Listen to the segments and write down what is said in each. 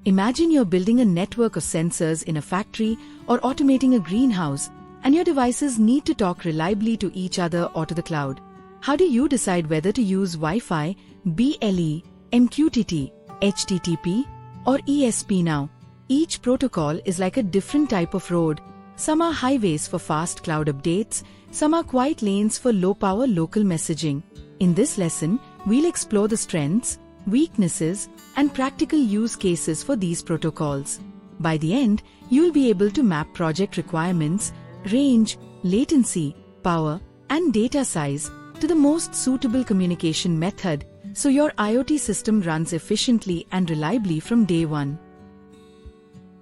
Imagine you're building a network of sensors in a factory or automating a greenhouse, and your devices need to talk reliably to each other or to the cloud. How do you decide whether to use Wi-Fi, BLE, MQTT, HTTP, or ESP-NOW? Each protocol is like a different type of road. Some are highways for fast cloud updates, some are quiet lanes for low-power local messaging. In this lesson, we'll explore the strengths, weaknesses, and practical use cases for these protocols. By the end, you'll be able to map project requirements, range, latency, power, and data size to the most suitable communication method so your IoT system runs efficiently and reliably from day one.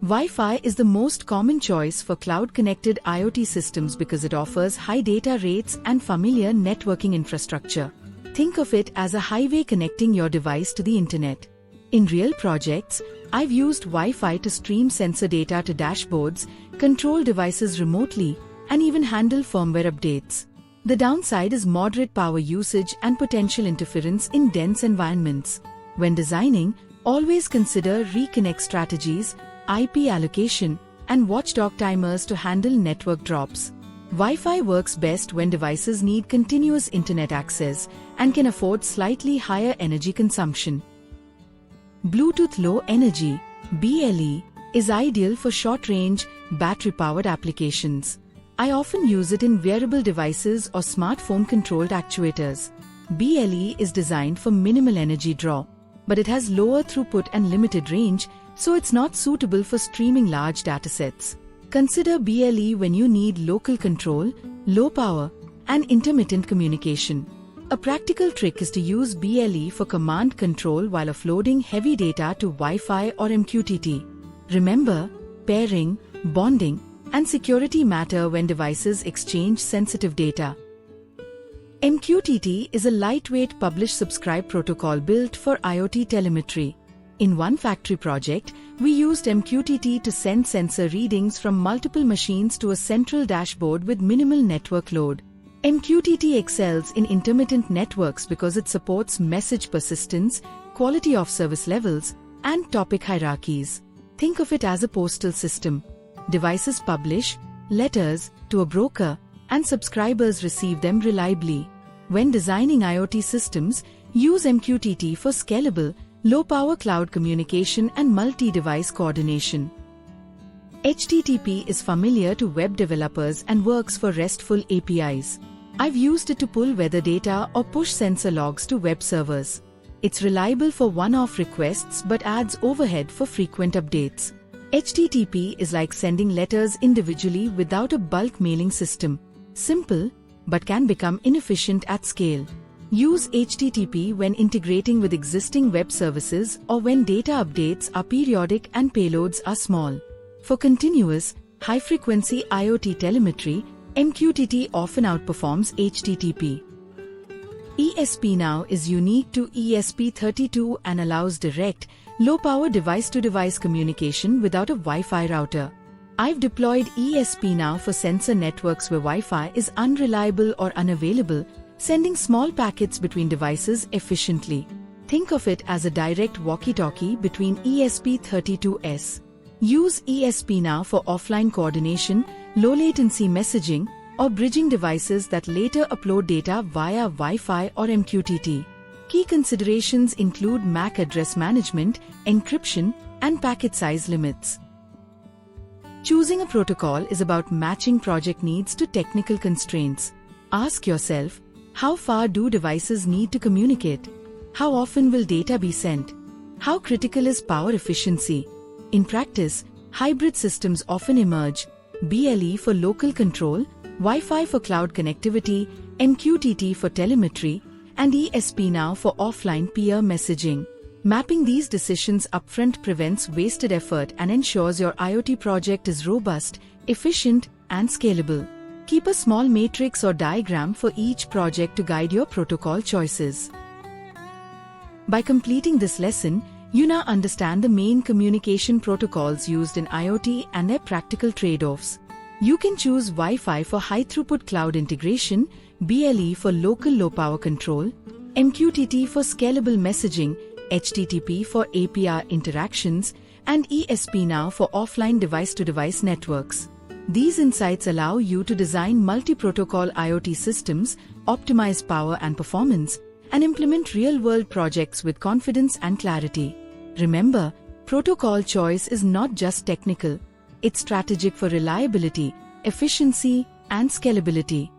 Wi-Fi is the most common choice for cloud-connected IoT systems because it offers high data rates and familiar networking infrastructure. Think of it as a highway connecting your device to the internet. In real projects, I've used Wi-Fi to stream sensor data to dashboards, control devices remotely, and even handle firmware updates. The downside is moderate power usage and potential interference in dense environments. When designing, always consider reconnect strategies, IP allocation, and watchdog timers to handle network drops. Wi-Fi works best when devices need continuous internet access and can afford slightly higher energy consumption. Bluetooth Low Energy (BLE) is ideal for short-range, battery-powered applications. I often use it in wearable devices or smartphone-controlled actuators. BLE is designed for minimal energy draw, but it has lower throughput and limited range, so it's not suitable for streaming large datasets. Consider BLE when you need local control, low power, and intermittent communication. A practical trick is to use BLE for command control while offloading heavy data to Wi-Fi or MQTT. Remember, pairing, bonding, and security matter when devices exchange sensitive data. MQTT is a lightweight publish-subscribe protocol built for IoT telemetry. In one factory project, we used MQTT to send sensor readings from multiple machines to a central dashboard with minimal network load. MQTT excels in intermittent networks because it supports message persistence, quality of service levels, and topic hierarchies. Think of it as a postal system. Devices publish letters to a broker, and subscribers receive them reliably. When designing IoT systems, use MQTT for scalable, low-power cloud communication and multi-device coordination. HTTP is familiar to web developers and works for RESTful APIs. I've used it to pull weather data or push sensor logs to web servers. It's reliable for one-off requests but adds overhead for frequent updates. HTTP is like sending letters individually without a bulk mailing system. Simple, but can become inefficient at scale. Use HTTP when integrating with existing web services or when data updates are periodic and payloads are small. For continuous, high-frequency IoT telemetry, MQTT often outperforms HTTP. ESP-NOW is unique to ESP32 and allows direct, low-power device-to-device communication without a Wi-Fi router. I've deployed ESP-NOW for sensor networks where Wi-Fi is unreliable or unavailable, sending small packets between devices efficiently. Think of it as a direct walkie-talkie between ESP32s. Use ESP-NOW for offline coordination, low-latency messaging, or bridging devices that later upload data via Wi-Fi or MQTT. Key considerations include MAC address management, encryption, and packet size limits. Choosing a protocol is about matching project needs to technical constraints. Ask yourself, how far do devices need to communicate? How often will data be sent? How critical is power efficiency? In practice, hybrid systems often emerge: BLE for local control, Wi-Fi for cloud connectivity, MQTT for telemetry, and ESP-NOW for offline peer messaging. Mapping these decisions upfront prevents wasted effort and ensures your IoT project is robust, efficient, and scalable. Keep a small matrix or diagram for each project to guide your protocol choices. By completing this lesson, you now understand the main communication protocols used in IoT and their practical trade-offs. You can choose Wi-Fi for high-throughput cloud integration, BLE for local low-power control, MQTT for scalable messaging, HTTP for API interactions, and ESP-NOW for offline device-to-device networks. These insights allow you to design multi-protocol IoT systems, optimize power and performance, and implement real-world projects with confidence and clarity. Remember, protocol choice is not just technical, it's strategic for reliability, efficiency, and scalability.